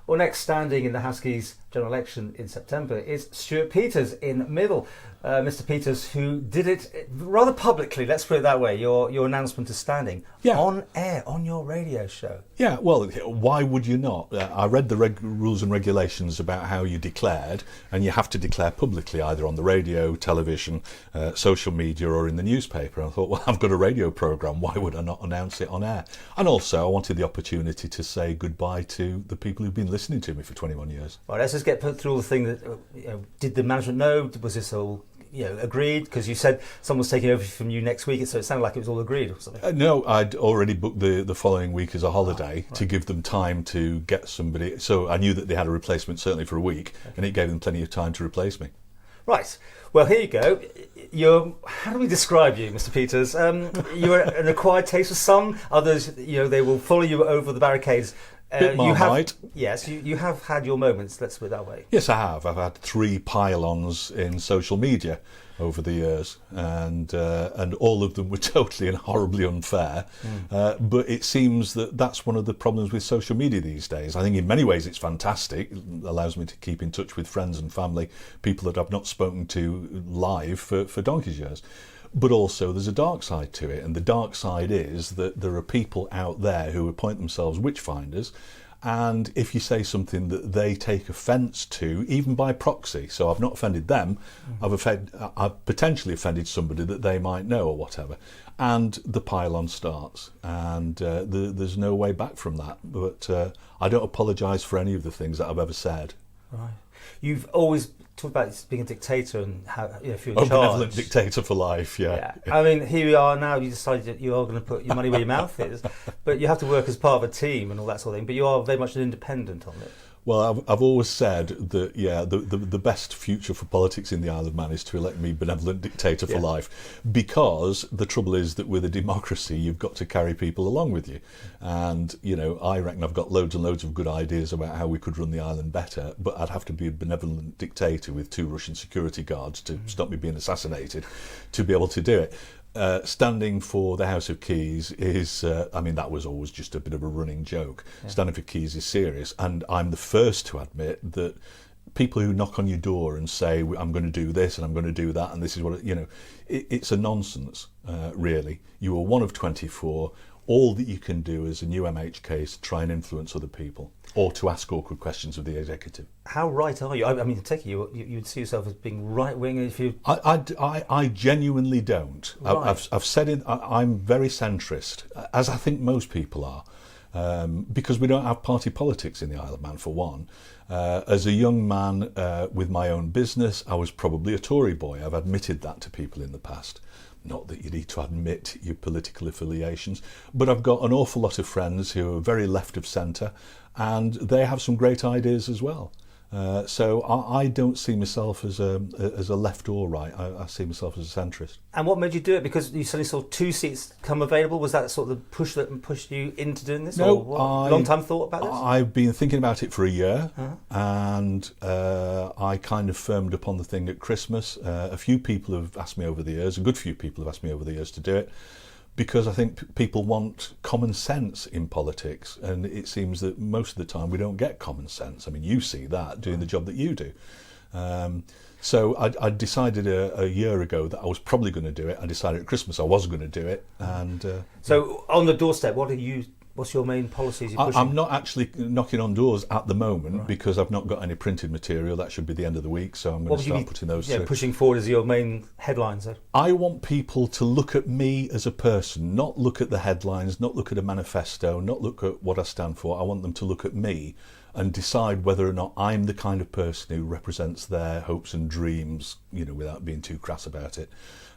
Well, next standing in the House of Keys general election in September is Stu Peters in Middle. Mr. Peters, who did it rather publicly, let's put it that way, your announcement is standing on air, on your radio show. Yeah, well, why would you not? I read the rules and regulations about how you declared, and you have to declare publicly either on the radio, television, social media or in the newspaper. And I thought, well, I've got a radio programme, why would I not announce it on air? And also, I wanted the opportunity to say goodbye to the people who've been listening to me for 21 years. Right, let's just get put through all the thing that, did the management know? Was this all agreed? Because you said someone's taking over from you next week, so it sounded like it was all agreed or something. No, I'd already booked the following week as a holiday to give them time to get somebody. So I knew that they had a replacement certainly for a week, and it gave them plenty of time to replace me. Right. Well, here you go. How do we describe you, Mr. Peters? You're an acquired taste for some. Others, they will follow you over the barricades. You have had your moments, let's put it that way. Yes, I have. I've had 3 pylons in social media over the years, and all of them were totally and horribly unfair. But it seems that that's one of the problems with social media these days. I think in many ways it's fantastic. It allows me to keep in touch with friends and family, people that I've not spoken to live for donkey's years. But also there's a dark side to it, and the dark side is that there are people out there who appoint themselves witch-finders, and if you say something that they take offence to, even by proxy, so I've not offended them, I've potentially offended somebody that they might know or whatever, and the pylon starts, and there's no way back from that. But I don't apologise for any of the things that I've ever said. Right. You've always talked about being a dictator and how if you're in charge. Benevolent dictator for life, yeah. I mean, here we are now. You decided that you are going to put your money where your mouth is, but you have to work as part of a team and all that sort of thing. But you are very much an independent on it. Well, I've always said that, the best future for politics in the Isle of Man is to elect me benevolent dictator for life, because the trouble is that with a democracy, you've got to carry people along with you. And, I reckon I've got loads and loads of good ideas about how we could run the island better, but I'd have to be a benevolent dictator with 2 Russian security guards to stop me being assassinated to be able to do it. Standing for the House of Keys is, that was always just a bit of a running joke. Standing for Keys is serious, and I'm the first to admit that people who knock on your door and say, I'm going to do this and I'm going to do that and this is what, it's a nonsense, really. You are one of 24. All that you can do as a new MHK is to try and influence other people or to ask awkward questions of the executive. How right are you? I mean, take it you'd see yourself as being right-wing if you... I genuinely don't. Right. I've said it, I'm very centrist, as I think most people are, because we don't have party politics in the Isle of Man, for one. As a young man with my own business, I was probably a Tory boy. I've admitted that to people in the past. Not that you need to admit your political affiliations, but I've got an awful lot of friends who are very left of centre, and they have some great ideas as well. So I don't see myself as a left or right. I see myself as a centrist. And what made you do it? Because you suddenly saw 2 seats come available. Was that sort of the push that pushed you into doing this? No, long time thought about this? I've been thinking about it for a year, and I kind of firmed up on the thing at Christmas. A few people have asked me over the years, a good few people have asked me over the years to do it, because I think people want common sense in politics, and it seems that most of the time we don't get common sense. I mean, you see that doing the job that you do. So I decided a year ago that I was probably going to do it. I decided at Christmas I was going to do it. And so on the doorstep, what's your main policies you're pushing? I'm not actually knocking on doors at the moment, because I've not got any printed material. That should be the end of the week, so I'm going to start putting those through. Pushing forward as your main headlines, though? I want people to look at me as a person, not look at the headlines, not look at a manifesto, not look at what I stand for. I want them to look at me and decide whether or not I'm the kind of person who represents their hopes and dreams, without being too crass about it.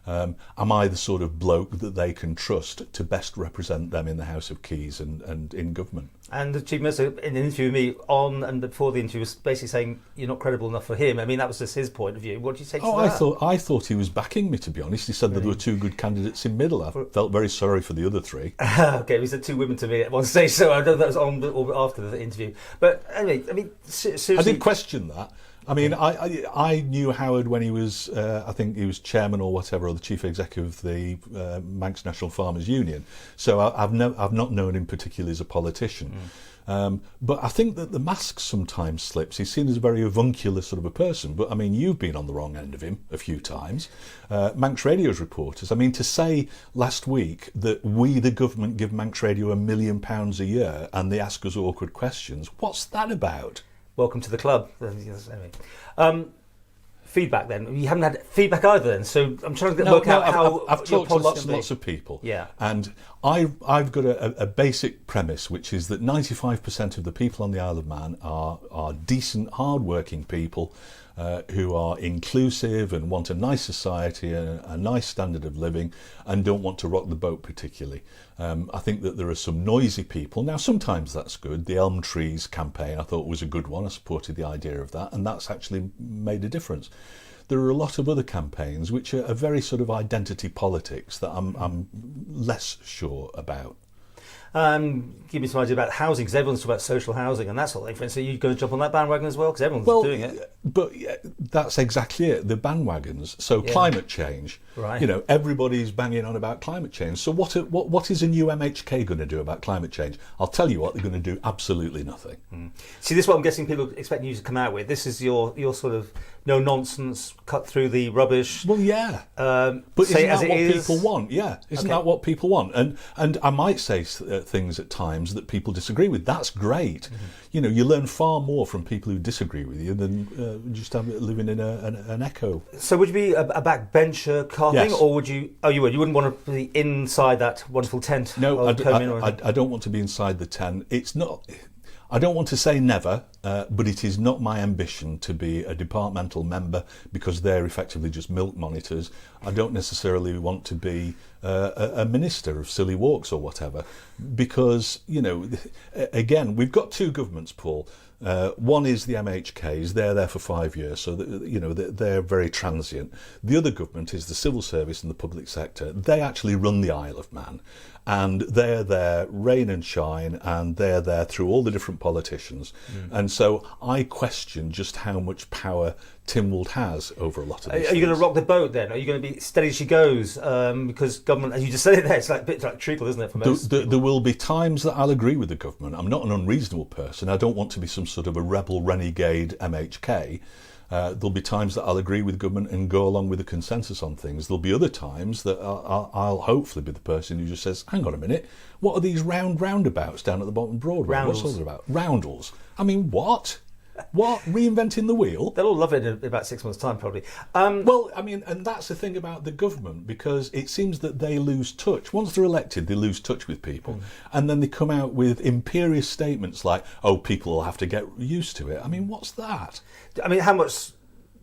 Am I the sort of bloke that they can trust to best represent them in the House of Keys and in government? And the Chief Minister, in an interview with me on and before the interview, was basically saying you're not credible enough for him. I mean, that was just his point of view. What do you say to that? I thought he was backing me, to be honest. He said that there were 2 good candidates in Middle. I felt very sorry for the other 3. Okay, he said 2 women to me at one stage, so I don't know if that was on or after the interview. But anyway, I mean, seriously... I did question that. I mean, I knew Howard when he was, I think he was chairman or whatever, or the chief executive of the Manx National Farmers Union. So I've not known him particularly as a politician. But I think that the mask sometimes slips. He's seen as a very avuncular sort of a person. But I mean, you've been on the wrong end of him a few times. Manx Radio's reporters. I mean, to say last week that we, the government, give Manx Radio £1 million a year and they ask us awkward questions, what's that about? Welcome to the club. Anyway. Feedback then. You haven't had feedback either then, so I'm trying to work out how... I've talked to lots and lots of people. Yeah. And I've got a basic premise, which is that 95% of the people on the Isle of Man are decent, hard-working people who are inclusive and want a nice society and a nice standard of living and don't want to rock the boat particularly. I think that there are some noisy people. Now, sometimes that's good. The Elm Trees campaign I thought was a good one. I supported the idea of that, and that's actually made a difference. There are a lot of other campaigns which are very sort of identity politics that I'm less sure about. Give me some idea about housing, because everyone's talking about social housing and that sort of thing. So you're going to jump on that bandwagon as well, because everyone's doing it. But that's exactly it, the bandwagons. So climate change, right. You know, everybody's banging on about climate change. So what is a new MHK going to do about climate change? I'll tell you what, they're going to do absolutely nothing. See, this is what I'm guessing people expect you to come out with. This is your sort of no nonsense, cut through the rubbish. Well, yeah. But isn't that what people want? Yeah, isn't that what people want? And I might say things at times that people disagree with. That's great. You know, you learn far more from people who disagree with you than just living in an echo. So would you be a backbencher carving, yes. Or would you? Oh, you would. You wouldn't want to be inside that wonderful tent. No, I don't want to be inside the tent. It's not. I don't want to say never, but it is not my ambition to be a departmental member because they're effectively just milk monitors. I don't necessarily want to be a minister of silly walks or whatever, because, you know, again, we've got two governments, Paul. One is the MHKs, they're there for 5 years, so you know they're very transient. The other government is the civil service and the public sector. They actually run the Isle of Man, and they're there rain and shine, and they're there through all the different politicians. And so I question just how much power Tynwald has over a lot of these Are you going to rock the boat then? Are you going to be steady as she goes? Because government, as you just said it there, it's like a bit like treacle, isn't it, for most people? There will be times that I'll agree with the government. I'm not an unreasonable person. I don't want to be some sort of a rebel renegade MHK. There'll be times that I'll agree with government and go along with the consensus on things. There'll be other times that I'll hopefully be the person who just says, hang on a minute, what are these roundabouts down at the bottom of Broadway? Roundels. What's all about? Roundels. I mean, what? What? Reinventing the wheel? They'll all love it in about 6 months' time, probably. Well, I mean, and that's the thing about the government, because it seems that they lose touch. Once they're elected, they lose touch with people. And then they come out with imperious statements like, oh, people will have to get used to it. I mean, what's that? I mean, how much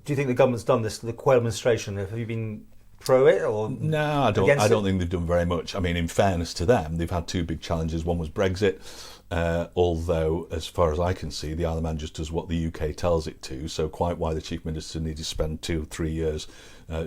do you think the government's done this, the Quayle administration? Have you been pro it or No, I don't think they've done very much. I mean, in fairness to them, they've had two big challenges. One was Brexit, although, as far as I can see, the Isle of Man just does what the UK tells it to. So quite why the Chief Minister needed to spend 2 or 3 years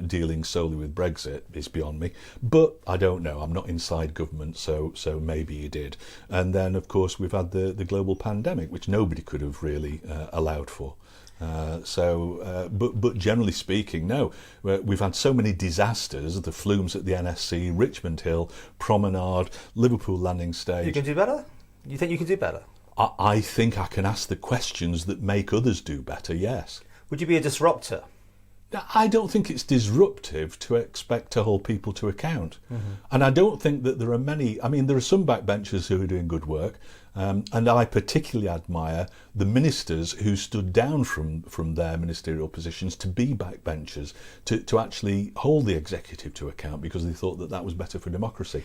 dealing solely with Brexit is beyond me. But I don't know. I'm not inside government, so maybe he did. And then, of course, we've had the global pandemic, which nobody could have really allowed for. But generally speaking, no. We've had so many disasters, the flumes at the NSC, Richmond Hill, Promenade, Liverpool landing stage. You can do better? You think you can do better? I think I can ask the questions that make others do better, yes. Would you be a disruptor? I don't think it's disruptive to expect to hold people to account. And I don't think that there are many. I mean, there are some backbenchers who are doing good work, and I particularly admire the ministers who stood down from their ministerial positions to be backbenchers, to actually hold the executive to account because they thought that was better for democracy.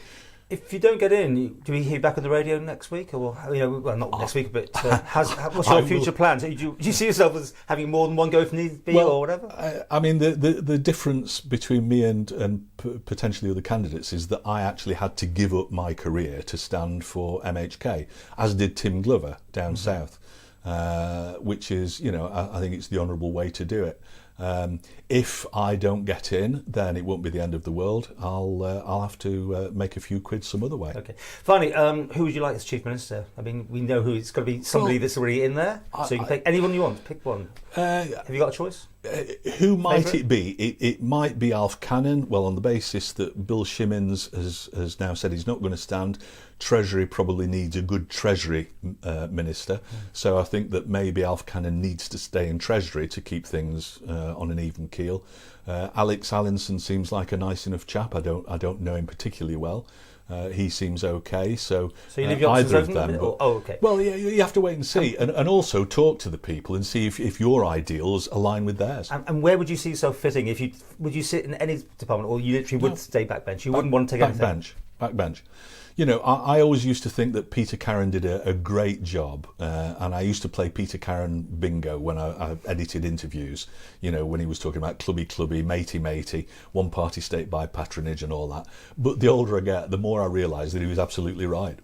If you don't get in, do we hear you back on the radio next week, or well, not next week, but what's your future plans? Do you see yourself as having more than one go if need be, or whatever? I mean, the difference between me and potentially other candidates is that I actually had to give up my career to stand for MHK, as did Tim Glover down south, which is, I think it's the honourable way to do it. If I don't get in, then it won't be the end of the world. I'll have to make a few quid some other way. Okay. Finally, who would you like as Chief Minister? I mean, we know who it's got to be. Somebody that's already in there. So you can pick anyone you want. Pick one. Have you got a choice? Who might it be? It might be Alf Cannon. Well, on the basis that Bill Shimmons has now said he's not going to stand. Treasury probably needs a good Treasury Minister. So I think that maybe Alf Cannon needs to stay in Treasury to keep things on an even keel. Alex Allinson seems like a nice enough chap. I don't know him particularly well. He seems okay, so you leave your options either of open? them. Oh, okay. Well, yeah, you have to wait and see, and also talk to the people and see if your ideals align with theirs. And where would you see yourself fitting? Would you sit in any department, or you literally would stay backbench? You wouldn't want to take anything? Backbench. You know, I always used to think that Peter Carron did a great job, and I used to play Peter Carron bingo when I edited interviews, you know, when he was talking about clubby, matey, one party state by patronage and all that. But the older I get, the more I realise that he was absolutely right.